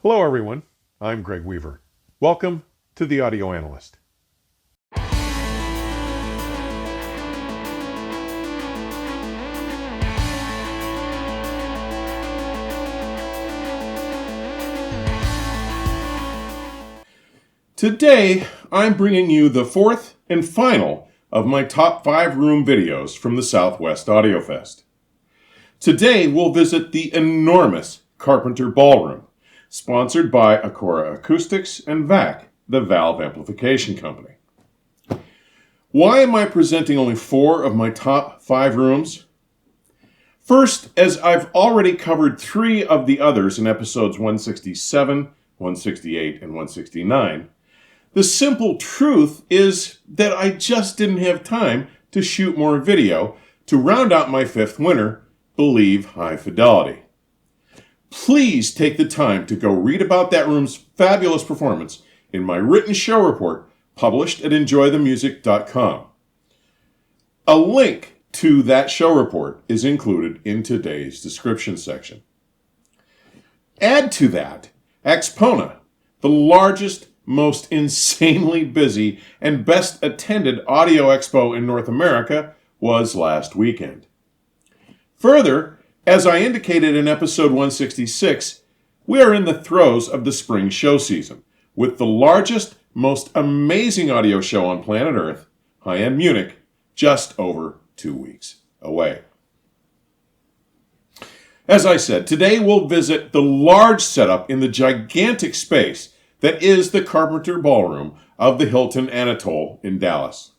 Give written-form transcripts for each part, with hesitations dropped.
Hello everyone, I'm Greg Weaver. Welcome to The Audio Analyst. Today, I'm bringing you the fourth and final of my top 5 room videos from the Southwest Audiofest. Today, we'll visit the enormous Carpenter Ballroom, sponsored by Acora Acoustics and VAC, the valve amplification company. Why am I presenting only 4 of my top 5 rooms? First, as I've already covered 3 of the others in episodes 167, 168, and 169, the simple truth is that I just didn't have time to shoot more video to round out my 5th winner, Believe High Fidelity. Please take the time to go read about that room's fabulous performance in my written show report published at enjoythemusic.com. A link to that show report is included in today's description section. Add to that, Axpona, the largest, most insanely busy, and best attended audio expo in North America, was last weekend. Further, as I indicated in episode 166, we are in the throes of the spring show season, with the largest, most amazing audio show on planet Earth, High-End Munich, just over 2 weeks away. As I said, today we'll visit the large setup in the gigantic space that is the Carpenter Ballroom of the Hilton Anatole in Dallas.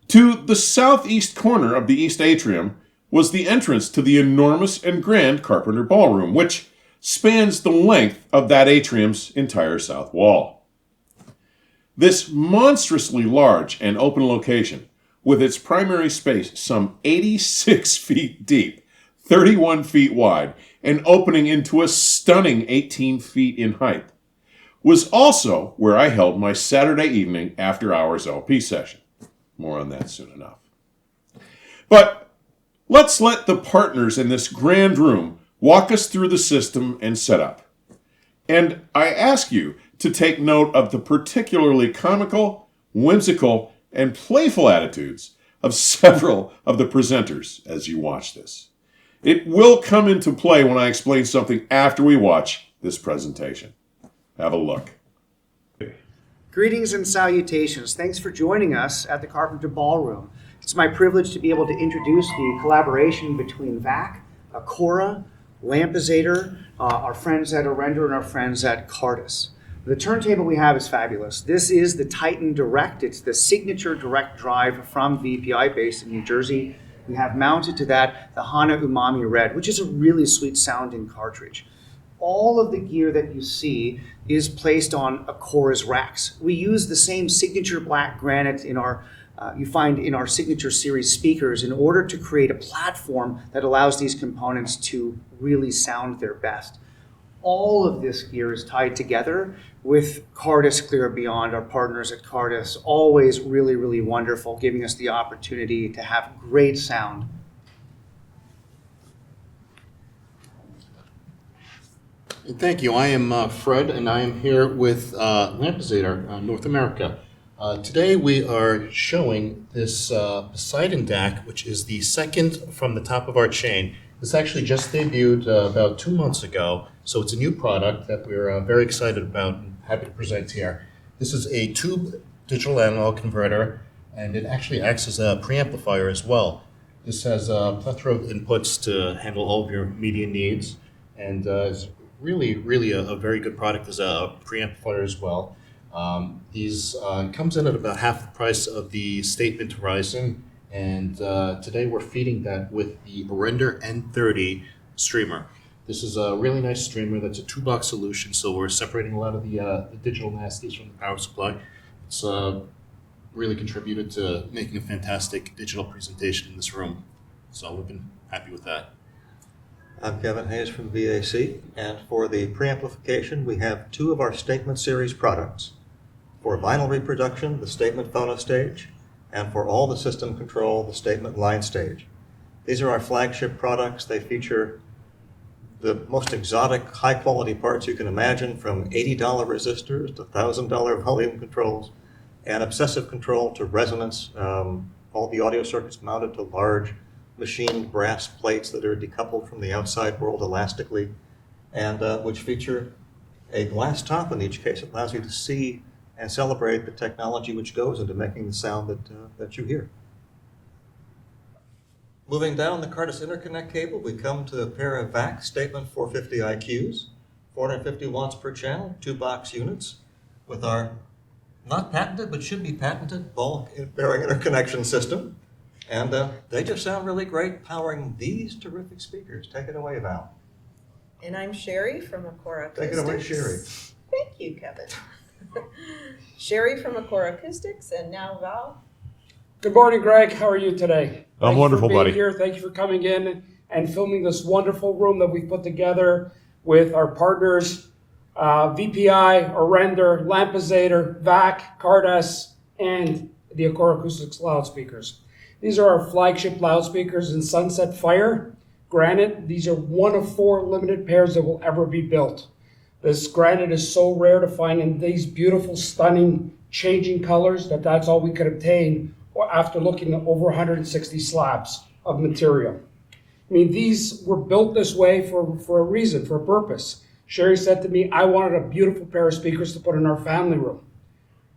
To the southeast corner of the East Atrium was the entrance to the enormous and grand Carpenter Ballroom, which spans the length of that atrium's entire south wall. This monstrously large and open location, with its primary space some 86 feet deep, 31 feet wide, and opening into a stunning 18 feet in height, was also where I held my Saturday evening after-hours LP session. More on that soon enough. But let's let the partners in this grand room walk us through the system and setup. And I ask you to take note of the particularly comical, whimsical, and playful attitudes of several of the presenters as you watch this. It will come into play when I explain something after we watch this presentation. Have a look. Greetings and salutations. Thanks for joining us at the Carpenter Ballroom. It's my privilege to be able to introduce the collaboration between VAC, Acora, LampizatOr, our friends at Aurender, and our friends at Cartridge. The turntable we have is fabulous. This is the Titan Direct. It's the signature direct drive from VPI based in New Jersey. We have mounted to that the Hana Umami Red, which is a really sweet sounding cartridge. All of the gear that you see is placed on Acora's racks. We use the same signature black granite you find in our signature series speakers in order to create a platform that allows these components to really sound their best. All of this gear is tied together with Cartridge Clear Beyond, our partners at Cartridge, always really, really wonderful, giving us the opportunity to have great sound. Thank you. I am Fred, and I am here with LampizatOr North America. Today we are showing this Poseidon DAC, which is the second from the top of our chain. This actually just debuted about 2 months ago, so it's a new product that we're very excited about and happy to present here. This is a tube digital analog converter, and it actually acts as a preamplifier as well. This has a plethora of inputs to handle all of your media needs, and is really a very good product as a preamplifier as well. These comes in at about half the price of the Statement Horizon, and today we're feeding that with the Aurender N30 streamer. This is a really nice streamer that's a 2-box solution, so we're separating a lot of the digital nasties from the power supply. It's really contributed to making a fantastic digital presentation in this room, so we've been happy with that. I'm Kevin Hayes from VAC, and for the preamplification, we have 2 of our Statement series products. For vinyl reproduction, the Statement Phono stage, and for all the system control, the Statement line stage. These are our flagship products. They feature the most exotic, high-quality parts you can imagine, from $80 resistors to $1,000 volume controls, and obsessive control to resonance. All the audio circuits mounted to large machined brass plates that are decoupled from the outside world elastically, and which feature a glass top in each case. It allows you to see and celebrate the technology which goes into making the sound that you hear. Moving down the Cartridge interconnect cable, we come to a pair of VAC Statement 450 IQs, 450 watts per channel, 2 box units, with our not patented but should be patented ball bearing interconnection system. And they just sound really great, powering these terrific speakers. Take it away, Val. And I'm Sherry from Acora Acoustics. Take it away, Sherry. Thank you, Kevin. Sherry from Acora Acoustics, and now Val. Good morning, Greg. How are you today? I'm wonderful, buddy. Here. Thank you for coming in and filming this wonderful room that we've put together with our partners, VPI, Aurender, LampizatOr, VAC, Cartridge, and the Acora Acoustics loudspeakers. These are our flagship loudspeakers in Sunset Fire Granite. These are one of 4 limited pairs that will ever be built. This granite is so rare to find in these beautiful, stunning, changing colors that's all we could obtain after looking at over 160 slabs of material. I mean, these were built this way for a reason, for a purpose. Sherry said to me, I wanted a beautiful pair of speakers to put in our family room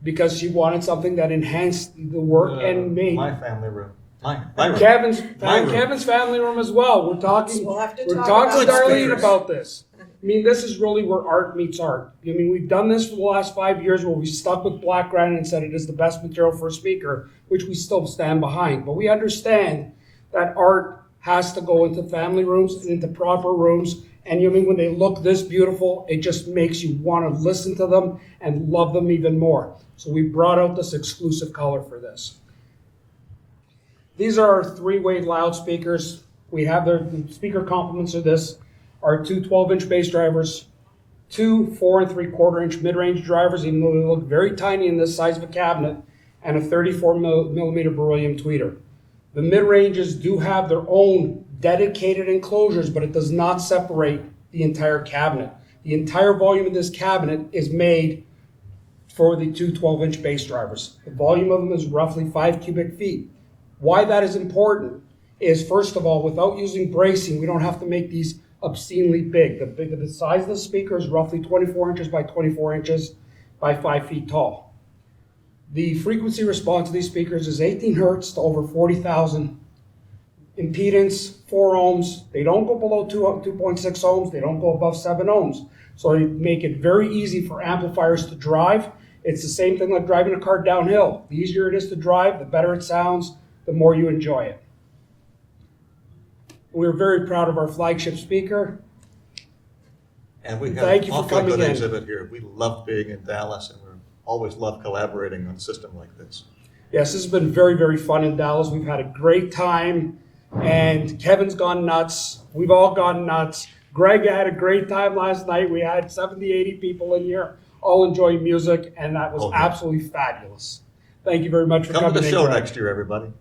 because she wanted something that enhanced the work and made My family room. My room. Kevin's family room as well. We're talking We'll have to with talk about Darlene speakers. about this. I mean, this is really where art meets art. I mean, we've done this for the last 5 years where we stuck with black granite and said it is the best material for a speaker, which we still stand behind. But we understand that art has to go into family rooms and into proper rooms. And you know, when they look this beautiful, it just makes you want to listen to them and love them even more. So we brought out this exclusive color for this. These are our 3-way loudspeakers. We have the speaker complements of this. Our 2 12-inch bass drivers, 2 4 3/4-inch mid-range drivers, even though they look very tiny in this size of a cabinet, and a 34 millimeter beryllium tweeter. The mid-ranges do have their own dedicated enclosures, but it does not separate the entire cabinet. The entire volume of this cabinet is made for the 2 12-inch bass drivers. The volume of them is roughly 5 cubic feet. Why that is important is, first of all, without using bracing, we don't have to make these obscenely big. The size of the speaker is roughly 24 inches by 24 inches by 5 feet tall. The frequency response of these speakers is 18 hertz to over 40,000. Impedance, 4 ohms. They don't go below 2.6 ohms. They don't go above 7 ohms. So they make it very easy for amplifiers to drive. It's the same thing like driving a car downhill. The easier it is to drive, the better it sounds, the more you enjoy it. We're very proud of our flagship speaker. And we have Thank an you for awfully coming good in. exhibit here. We love being in Dallas, and we always love collaborating on a system like this. Yes, this has been very, very fun in Dallas. We've had a great time, and Kevin's gone nuts. We've all gone nuts. Greg had a great time last night. We had 70, 80 people in here, all enjoying music, and that was absolutely fabulous. Thank you very much for Come coming to the in, show Greg. next year, everybody.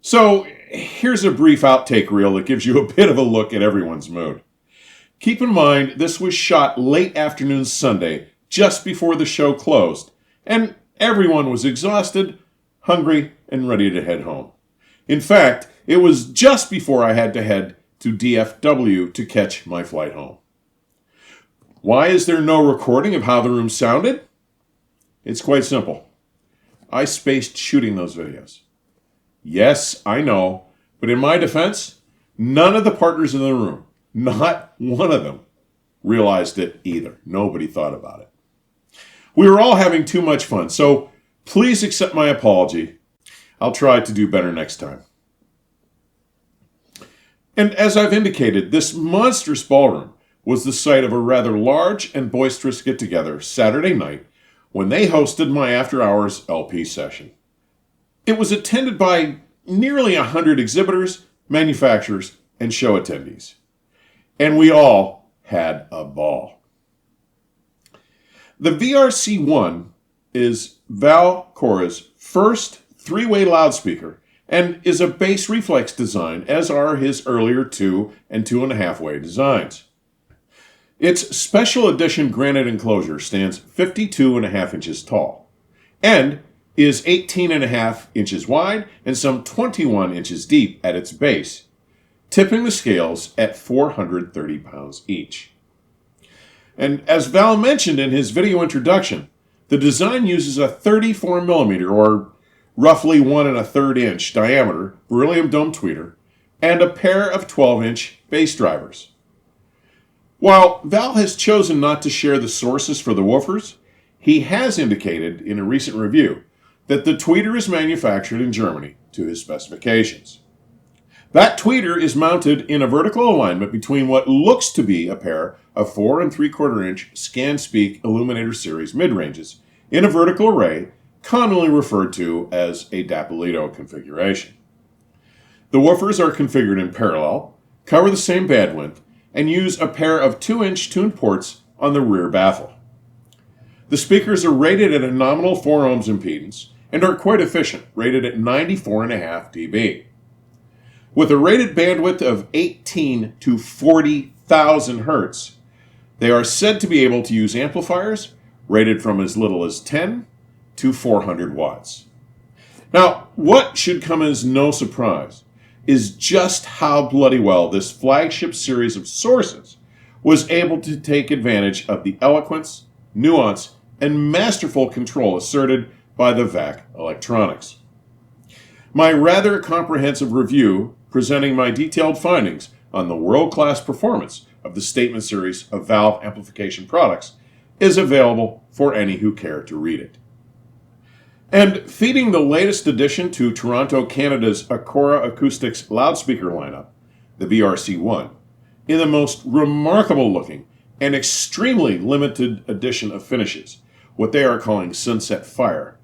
So here's a brief outtake reel that gives you a bit of a look at everyone's mood. Keep in mind, this was shot late afternoon Sunday, just before the show closed, and everyone was exhausted, hungry, and ready to head home. In fact, it was just before I had to head to DFW to catch my flight home. Why is there no recording of how the room sounded? It's quite simple. I spaced shooting those videos. Yes, I know, but in my defense, none of the partners in the room, not one of them, realized it either. Nobody thought about it. We were all having too much fun, so please accept my apology. I'll try to do better next time. And as I've indicated, this monstrous ballroom was the site of a rather large and boisterous get-together Saturday night when they hosted my after-hours LP session. It was attended by nearly 100 exhibitors, manufacturers, and show attendees. And we all had a ball. The VRC-1 is Valcora's first 3-way loudspeaker and is a bass reflex design, as are his earlier 2 and 2.5-way designs. Its special edition granite enclosure stands 52.5 inches tall and is 18.5 inches wide and some 21 inches deep at its base, tipping the scales at 430 pounds each. And as Val mentioned in his video introduction, the design uses a 34mm or roughly 1 1/3 inch diameter beryllium dome tweeter and a pair of 12-inch bass drivers. While Val has chosen not to share the sources for the woofers, he has indicated in a recent review that the tweeter is manufactured in Germany to his specifications. That tweeter is mounted in a vertical alignment between what looks to be a pair of 4 3/4 inch ScanSpeak Illuminator Series mid-ranges in a vertical array, commonly referred to as a Dapolito configuration. The woofers are configured in parallel, cover the same bandwidth, and use a pair of 2-inch tuned ports on the rear baffle. The speakers are rated at a nominal 4 ohms impedance and are quite efficient, rated at 94.5 dB. With a rated bandwidth of 18 to 40,000 Hz, they are said to be able to use amplifiers rated from as little as 10 to 400 watts. Now, what should come as no surprise is just how bloody well this flagship series of sources was able to take advantage of the eloquence, nuance, and masterful control asserted by the VAC electronics. My rather comprehensive review presenting my detailed findings on the world-class performance of the Statement series of valve amplification products is available for any who care to read it. And feeding the latest addition to Toronto, Canada's Acora Acoustics loudspeaker lineup, the VRC-1, in the most remarkable looking and extremely limited edition of finishes, what they are calling Sunset Fire,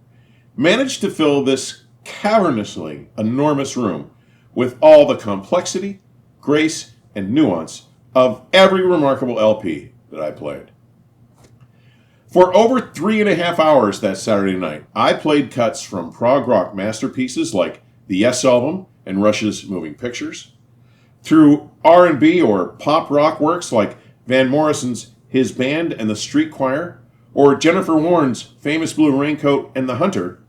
managed to fill this cavernously enormous room with all the complexity, grace, and nuance of every remarkable LP that I played. For over 3.5 hours that Saturday night, I played cuts from prog rock masterpieces like the Yes album and Rush's Moving Pictures, through R&B or pop rock works like Van Morrison's His Band and the Street Choir, or Jennifer Warren's Famous Blue Raincoat and the Hunter,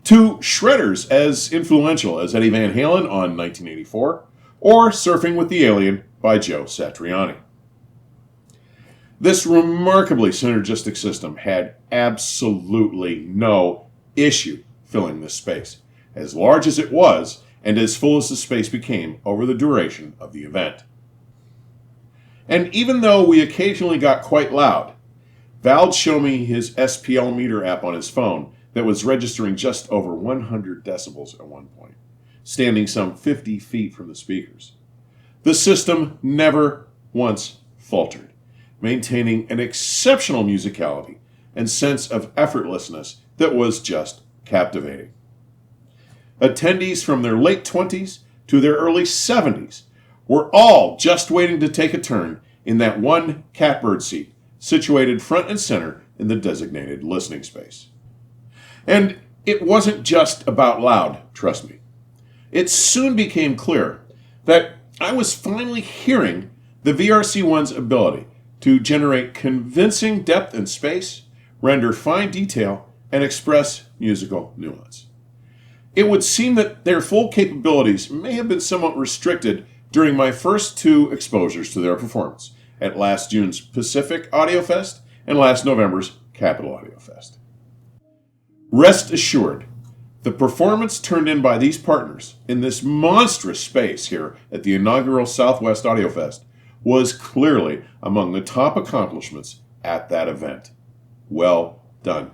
to shredders as influential as Eddie Van Halen on 1984, or Surfing with the Alien by Joe Satriani. This remarkably synergistic system had absolutely no issue filling this space, as large as it was and as full as the space became over the duration of the event. And even though we occasionally got quite loud, Val'd show me his SPL meter app on his phone that was registering just over 100 decibels at one point, standing some 50 feet from the speakers. The system never once faltered, maintaining an exceptional musicality and sense of effortlessness that was just captivating. Attendees from their late 20s to their early 70s were all just waiting to take a turn in that one catbird seat situated front and center in the designated listening space. And it wasn't just about loud, trust me. It soon became clear that I was finally hearing the VRC-1's ability to generate convincing depth and space, render fine detail, and express musical nuance. It would seem that their full capabilities may have been somewhat restricted during my first 2 exposures to their performance at last June's Pacific Audiofest and last November's Capital Audiofest. Rest assured, the performance turned in by these partners in this monstrous space here at the inaugural Southwest Audiofest was clearly among the top accomplishments at that event. Well done.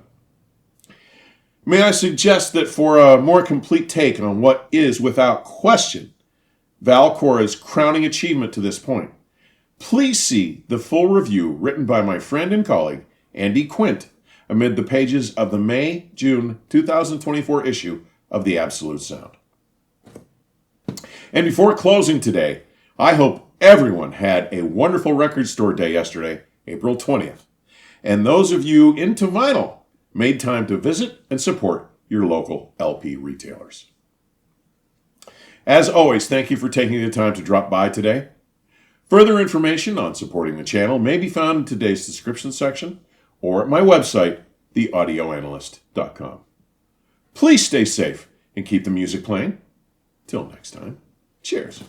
May I suggest that for a more complete take on what is, without question, Valcora's crowning achievement to this point, please see the full review written by my friend and colleague, Andy Quint, amid the pages of the May-June 2024 issue of The Absolute Sound. And before closing today, I hope everyone had a wonderful record store day yesterday, April 20th. And those of you into vinyl made time to visit and support your local LP retailers. As always, thank you for taking the time to drop by today. Further information on supporting the channel may be found in today's description section or at my website, theaudioanalyst.com. Please stay safe and keep the music playing. Till next time, cheers.